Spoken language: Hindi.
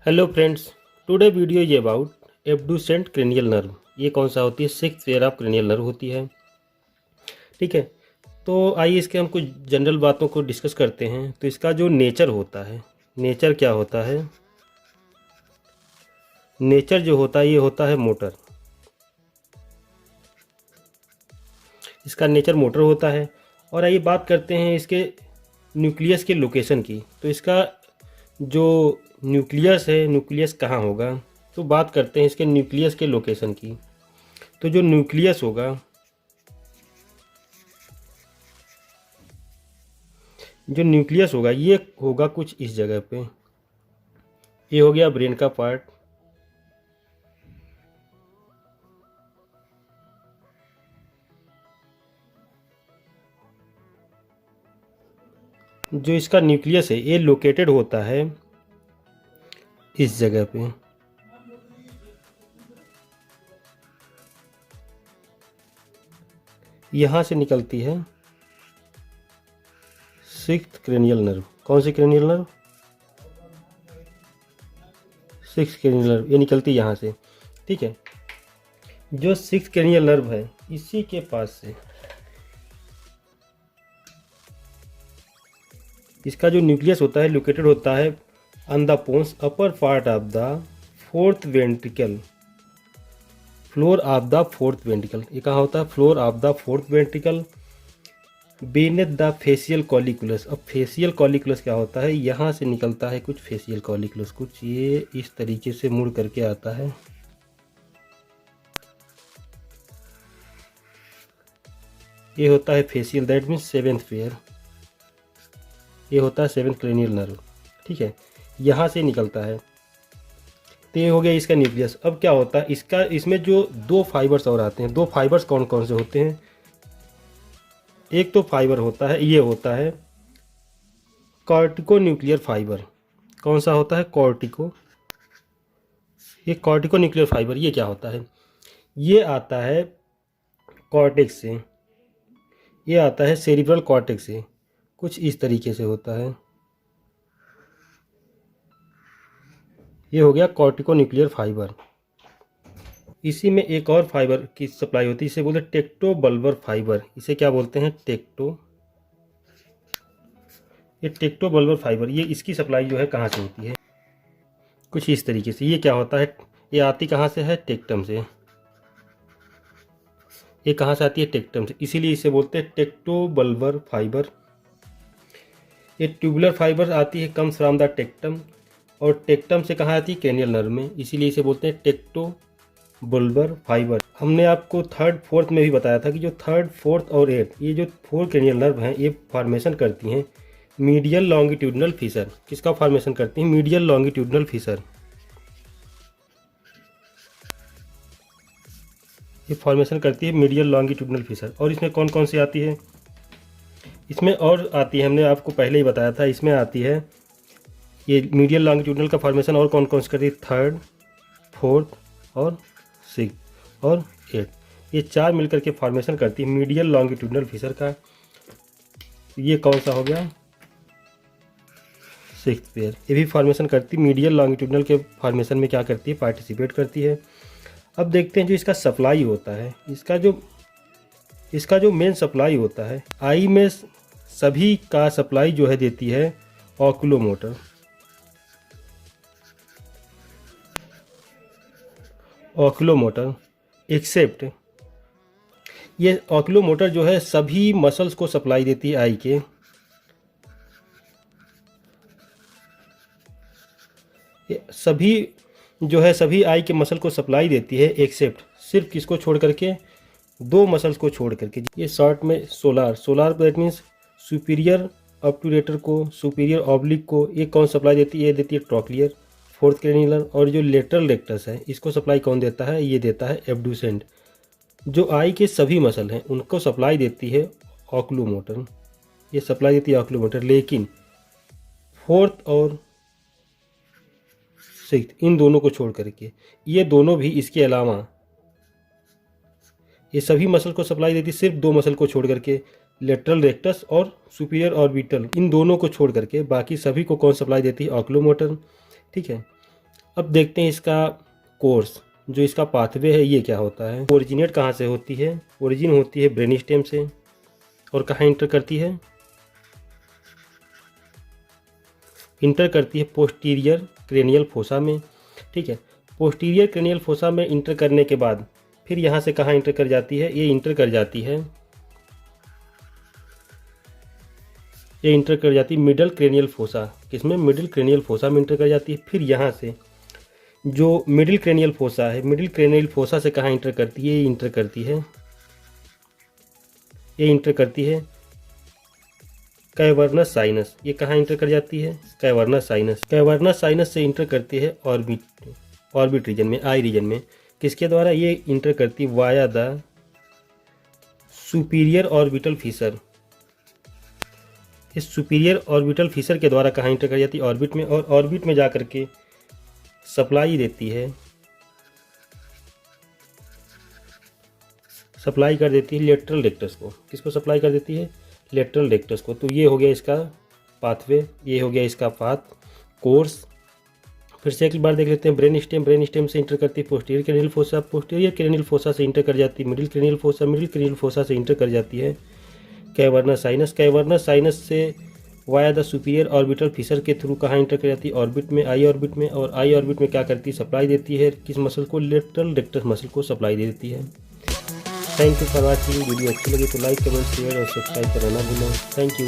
Hello friends, today video is about abducent cranial nerve. ये कौन सा होती है? Sixth pair of cranial nerve होती है। ठीक है, तो आइए इसके हम कुछ जनरल बातों को डिस्कस करते हैं। तो इसका जो नेचर होता है, नेचर क्या होता है? नेचर जो होता है ये होता है मोटर। इसका नेचर मोटर होता है। और आइए बात करते हैं इसके न्यूक्लियस के लोकेशन की। तो इसका जो न्यूक्लियस है, न्यूक्लियस कहाँ होगा? तो बात करते हैं इसके न्यूक्लियस के लोकेशन की। तो जो न्यूक्लियस होगा, ये होगा कुछ इस जगह पे। ये हो गया ब्रेन का पार्ट। जो इसका न्यूक्लियस है ये लोकेटेड होता है इस जगह पे। यहाँ से निकलती है सिक्स्थ क्रेनियल नर्व। कौन सी cranial nerve? Sixth cranial nerve. ये निकलती यहाँ से। ठीक है, जो सिक्स्थ क्रेनियल नर्व है इसी के पास से इसका जो न्यूक्लियस होता है लोकेटेड होता है on the pons upper part of the fourth ventricle. Floor of the fourth ventricle. ये कहाँ होता है? Floor of the fourth ventricle beneath the facial colliculus. अब फेशियल कॉलिकुलस क्या होता है? यहाँ से निकलता है कुछ फेशियल कॉलिकुलस। कुछ ये इस तरीके से मुड़ करके आता है। ये होता है facial, that means seventh pair. ये होता है सेवेंथ क्रेनियल नर्व। ठीक है, यहाँ से निकलता है। तो ये हो गया इसका न्यूक्लियस। अब क्या होता है इसमें जो दो फाइबर्स और आते हैं। दो फाइबर्स कौन कौन से होते हैं? एक तो फाइबर होता है, ये होता है कॉर्टिको न्यूक्लियर फाइबर। कौन सा होता है? कॉर्टिको। ये कॉर्टिको न्यूक्लियर फाइबर ये क्या होता है? ये आता है कॉर्टेक्स से। ये आता है सेरिब्रल कॉर्टेक्स से। कुछ इस तरीके से होता है। ये हो गया कॉर्टिको न्यूक्लियर फाइबर। इसी में एक और फाइबर की सप्लाई होती है, इसे बोलते हैं टेक्टो बल्बर फाइबर। इसे क्या बोलते हैं? ये टेक्टो बल्बर फाइबर। ये इसकी सप्लाई जो है कहाँ से होती है? कुछ इस तरीके से। ये क्या होता है? ये आती कहाँ से है? टेक्टम से। ये कहाँ से आती है? टेक्टम से। इसीलिए इसे बोलते हैं टेक्टो बल्बर फाइबर। ये ट्यूबुलर फाइबर आती है, कम्स फ्रॉम द टेक्टम। और टेक्टम से कहाँ आती है? क्रेनियल नर्व में। इसीलिए इसे बोलते हैं टेक्टो बल्बर फाइबर। हमने आपको थर्ड फोर्थ में भी बताया था कि जो थर्ड फोर्थ और एट, ये जो फोर क्रेनियल नर्व हैं ये फॉर्मेशन करती हैं मीडियल लॉन्गिट्यूडनल फिशर। किसका फॉर्मेशन करती हैं? Medial longitudinal fissure. ये फॉर्मेशन करती है मीडियल लॉन्गिट्यूडनल फिशर। और इसमें कौन कौन सी आती है? इसमें और आती है, हमने आपको पहले ही बताया था। इसमें आती है ये मीडियल लॉन्गिट्यूडनल का फॉर्मेशन और कौन कौन सी करती है? थर्ड, फोर्थ और सिक्स और एट। ये चार मिलकर के फॉर्मेशन करती है मीडियल लॉन्गिट्यूडनल फिशर का। ये कौन सा हो गया? Sixth pair. ये भी फॉर्मेशन करती है मीडियल लॉन्गिट्यूडनल के फॉर्मेशन में क्या करती है? पार्टिसिपेट करती है। अब देखते हैं जो इसका सप्लाई होता है। इसका जो मेन सप्लाई होता है आई में सभी का सप्लाई जो है देती है ऑक्यूलोमोटर। ऑक्यूलोमोटर एक्सेप्ट ये ऑक्यूलोमोटर जो है सभी मसल्स को सप्लाई देती है आई के। सभी जो है सभी आई के मसल को सप्लाई देती है, एक्सेप्ट सिर्फ किसको छोड़ करके? दो मसल्स को छोड़ करके। ये शॉर्ट में solar that means superior obturator को, सुपीरियर ऑब्लिक को। ये कौन सप्लाई देती है? ये देती है ट्रॉक्लियर, फोर्थ क्रेनियल। और जो लेटरल रेक्टस है इसको सप्लाई कौन देता है? ये देता है एब्डुसेंट। जो आई के सभी मसल हैं उनको सप्लाई देती है ऑक्यूलोमोटर। ये सप्लाई देती है ऑक्यूलोमोटर। लेकिन फोर्थ और सिक्स्थ इन दोनों को छोड़ करके ये दोनों भी इसके अलावा ये सभी मसल को सप्लाई देती है, सिर्फ दो मसल को छोड़ करके लेटरल रेक्टस और सुपीरियर ऑर्बिटल। इन दोनों को छोड़ करके बाकी सभी को कौन सप्लाई देती है? ऑक्यूलोमोटर। ठीक है, अब देखते हैं इसका कोर्स, जो इसका पाथवे है ये क्या होता है। ओरिजिनेट कहाँ से होती है? ओरिजिन होती है ब्रेन स्टेम से, और कहाँ इंटर करती है? इंटर करती है पोस्टीरियर क्रेनियल फोसा में। ठीक है, पोस्टीरियर क्रेनियल फोसा में इंटर करने के बाद फिर यहाँ से कहाँ इंटर कर जाती है? ये इंटर कर जाती है, ये इंटर कर जाती है मिडल क्रेनियल फोसा। किसमें? मिडिल क्रेनियल फोसा में इंटर कर जाती है। फिर यहाँ से जो मिडिल क्रेनियल फोसा है, मिडिल क्रेनियल फोसा से कहाँ इंटर करती है? ये इंटर करती है, ये इंटर करती है कैवर्नस साइनस। ये कहाँ इंटर कर जाती है? Cavernous sinus. कैवर्नस साइनस से इंटर करती है ऑर्बिट रीजन में, आई रीजन में। किसके द्वारा? ये इंटर करती via the superior orbital Fisher. इस सुपीरियर ऑर्बिटल फिशर के द्वारा कहाँ इंटर कर जाती है? ऑर्बिट में, और ऑर्बिट में जा कर के सप्लाई देती है, सप्लाई कर देती है लेटरल रेक्टस को। किसको सप्लाई कर देती है? लेटरल रेक्टस को। तो ये हो गया इसका पाथवे, ये हो गया इसका पाथ कोर्स। फिर से एक बार देख लेते हैं ब्रेन स्टेम। ब्रेन स्टेम से इंटर करती है posterior cranial fossa, posterior cranial fossa से इंटर कर जाती है middle cranial fossa, middle cranial fossa से इंटर कर जाती है कैवर्नस साइनस। कैवर्नस साइनस से via the superior orbital Fisher के थ्रू कहाँ इंटर कर जाती है? ऑर्बिट में, आई ऑर्बिट में। और आई ऑर्बिट में क्या करती है? सप्लाई देती है किस मसल को? लेटरल रेक्टस मसल को सप्लाई दे देती है। Thank you for watching. Video अच्छी लगी तो लाइक कमेंट शेयर और सब्सक्राइब करना ना भूलें। Thank you.